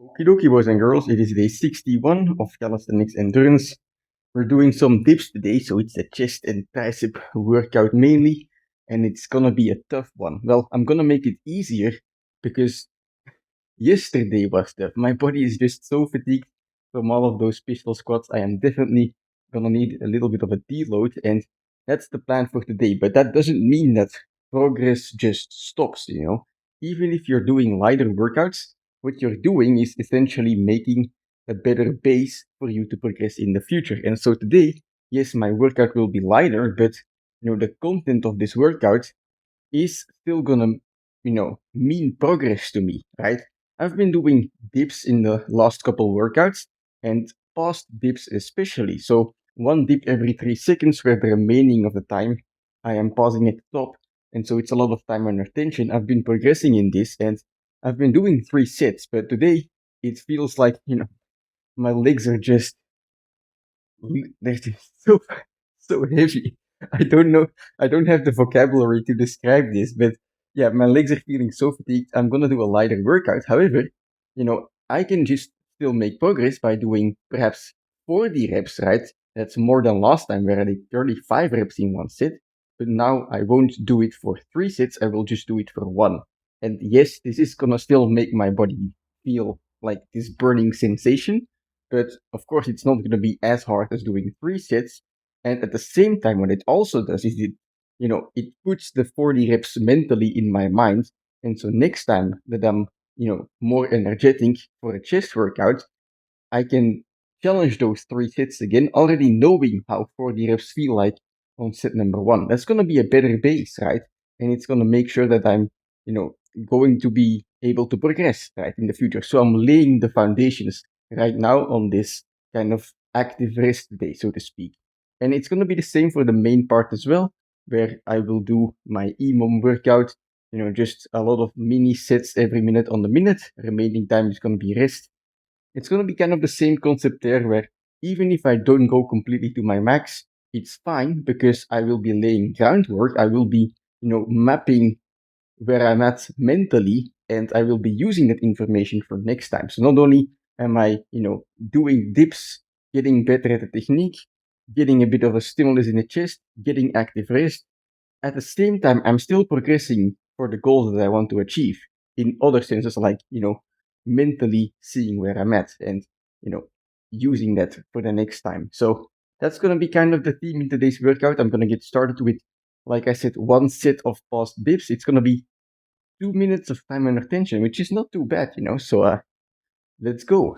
Okie dokie, boys and girls, it is day 61 of Calisthenics Endurance. We're doing some dips today, so it's a chest and tricep workout mainly, and it's gonna be a tough one. Well, I'm gonna make it easier because yesterday was tough. My body is just so fatigued from all of those pistol squats. I am definitely gonna need a little bit of a deload, and that's the plan for today. But that doesn't mean that progress just stops. Even if you're doing lighter workouts, what you're doing is essentially making a better base for you to progress in the future. And so today, yes, my workout will be lighter, but the content of this workout is still gonna, mean progress to me, right? I've been doing dips in the last couple workouts and past dips especially. So one dip every 3 seconds, where the remaining of the time I am pausing at the top. And so it's a lot of time under tension. I've been progressing in this and I've been doing 3 sets, but today it feels like, my legs are just they're just so heavy. I don't know. I don't have the vocabulary to describe this, but yeah, my legs are feeling so fatigued. I'm gonna do a lighter workout. However, I can just still make progress by doing perhaps 40 reps, right? That's more than last time where I did 35 reps in one set. But now I won't do it for 3 sets. I will just do it for one. And yes, this is gonna still make my body feel like this burning sensation, but of course, it's not going to be as hard as doing 3 sets. And at the same time, what it also does is it puts the 40 reps mentally in my mind. And so next time that I'm, more energetic for a chest workout, I can challenge those 3 sets again, already knowing how 40 reps feel like on set number one. That's going to be a better base, right? And it's going to make sure that I'm, going to be able to progress, right, in the future. So I'm laying the foundations right now on this kind of active rest day, so to speak. And it's going to be the same for the main part as well, where I will do my emom workout, just a lot of mini sets every minute on the minute. Remaining time is going to be rest. It's going to be kind of the same concept there, where even if I don't go completely to my max, it's fine because I will be laying groundwork. I will be, mapping where I'm at mentally, and I will be using that information for next time. So not only am I, doing dips, getting better at the technique, getting a bit of a stimulus in the chest, getting active rest, at the same time, I'm still progressing for the goals that I want to achieve in other senses, like, mentally seeing where I'm at and, you know, using that for the next time. So that's going to be kind of the theme in today's workout. I'm going to get started with, like I said, one set of past dips. It's going to be 2 minutes of time under tension, which is not too bad. So let's go.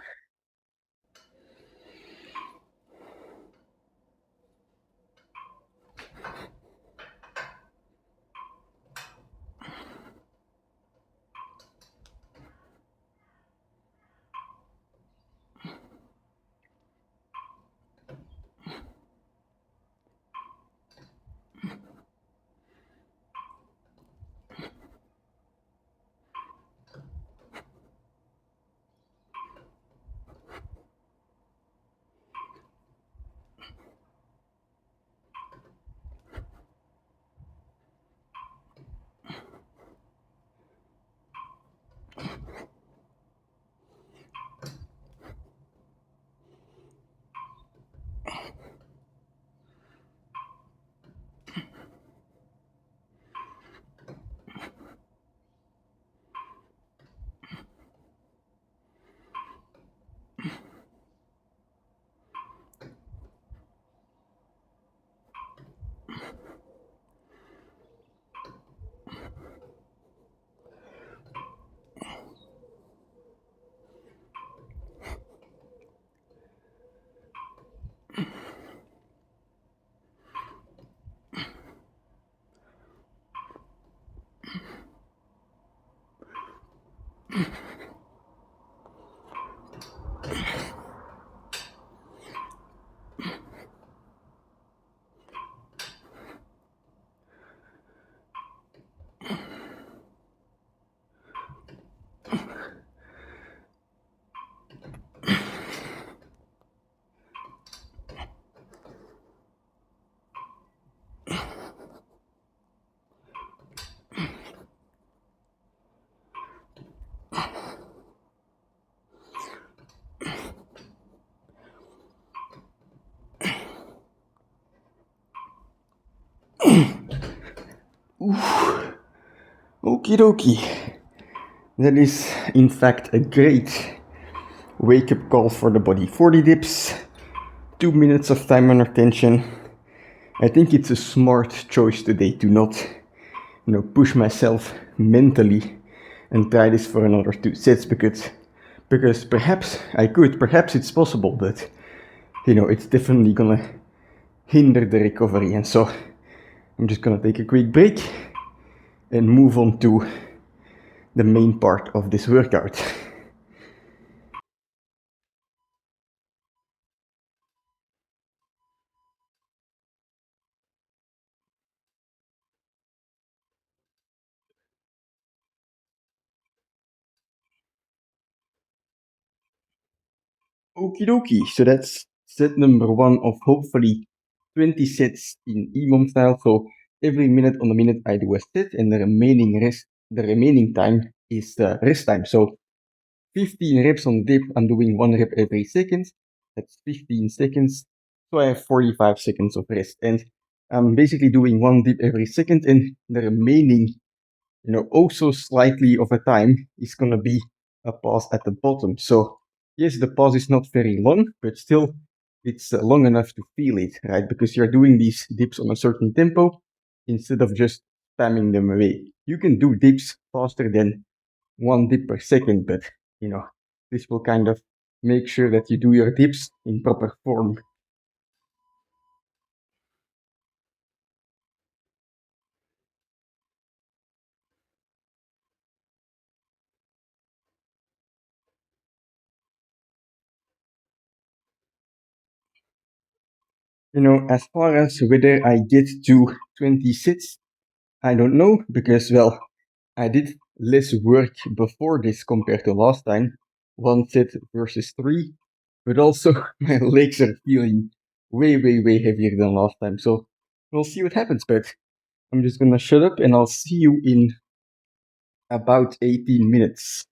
Ooh, okie dokie. That is, in fact, a great wake up call for the body. 40 dips, 2 minutes of time under tension. I think it's a smart choice today to not, push myself mentally and try this for another 2 sets because perhaps I could, perhaps it's possible, but it's definitely gonna hinder the recovery. And so I'm just gonna take a quick break and move on to the main part of this workout. Okie dokie, so that's set number one of hopefully 20 sets in emom style. So every minute on the minute I do a set, and the remaining time is rest time. So 15 reps on dip, I'm doing 1 rep every second. That's 15 seconds. So I have 45 seconds of rest. And I'm basically doing 1 dip every second, and the remaining, also slightly of a time is gonna be a pause at the bottom. So yes, the pause is not very long, but still it's long enough to feel it, right? Because you're doing these dips on a certain tempo instead of just spamming them away. You can do dips faster than 1 dip per second, but this will kind of make sure that you do your dips in proper form. As far as whether I get to 20 sets, I don't know, because, well, I did less work before this compared to last time, 1 set versus 3, but also my legs are feeling way, way, way heavier than last time. So we'll see what happens, but I'm just gonna shut up and I'll see you in about 18 minutes.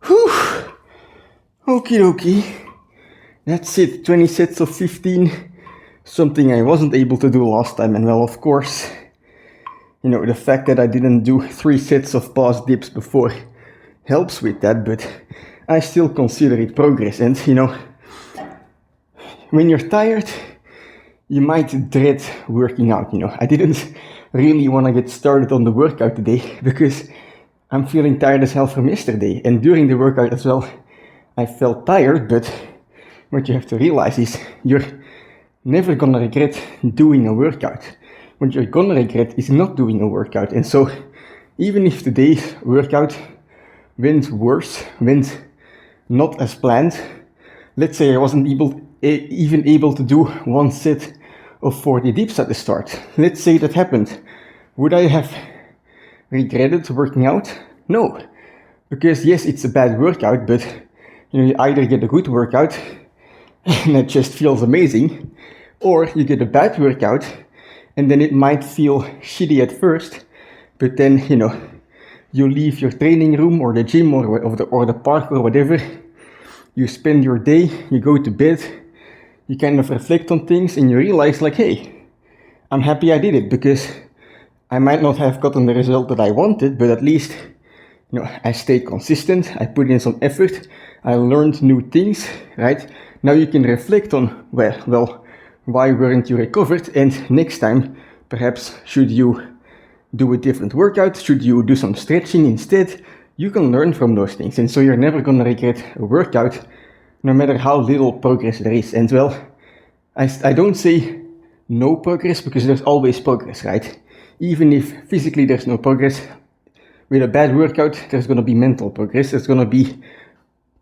Whew. Okie dokie. That's it, 20 sets of 15. Something I wasn't able to do last time, and well, of course, you know, the fact that I didn't do 3 sets of pause dips before helps with that, but I still consider it progress. And, you know, when you're tired, you might dread working out, you know. I didn't really want to get started on the workout today because I'm feeling tired as hell from yesterday. And during the workout as well, I felt tired, but what you have to realize is you're never gonna regret doing a workout. What you're gonna regret is not doing a workout. And so even if today's workout went worse, went not as planned, let's say I wasn't even able to do 1 set of 40 dips at the start. Let's say that happened. Would I have regretted working out? No. Because yes, it's a bad workout, but you either get a good workout and it just feels amazing, or you get a bad workout and then it might feel shitty at first, but then, you know, you leave your training room or the gym or the park or whatever, you spend your day, you go to bed, you kind of reflect on things and you realize like, hey, I'm happy I did it because I might not have gotten the result that I wanted, but at least, you know, I stayed consistent, I put in some effort, I learned new things, right? Now you can reflect on, well, why weren't you recovered? And next time, perhaps, should you do a different workout? Should you do some stretching instead? You can learn from those things. And so you're never gonna regret a workout, no matter how little progress there is. And well, I don't say no progress because there's always progress, right? Even if physically there's no progress, with a bad workout, there's gonna be mental progress. There's gonna be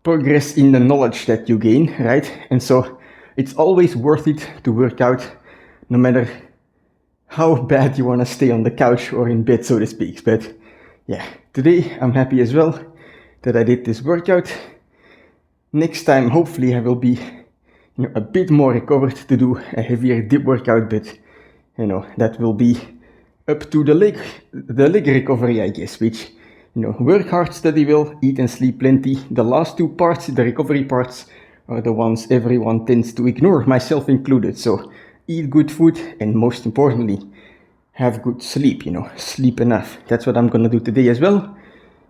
progress in the knowledge that you gain, right? And so it's always worth it to work out, no matter how bad you want to stay on the couch or in bed, so to speak. But yeah, today I'm happy as well that I did this workout. Next time, hopefully I will be, you know, a bit more recovered to do a heavier dip workout, but you know, that will be up to the leg recovery, I guess, which, you know, work hard, study well, eat and sleep plenty. The last 2 parts, the recovery parts, are the ones everyone tends to ignore, myself included. So eat good food and most importantly, have good sleep, you know, sleep enough. That's what I'm gonna do today as well,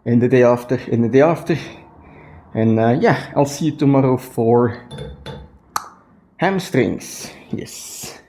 and the day after, and the day after. And yeah, I'll see you tomorrow for hamstrings. Yes.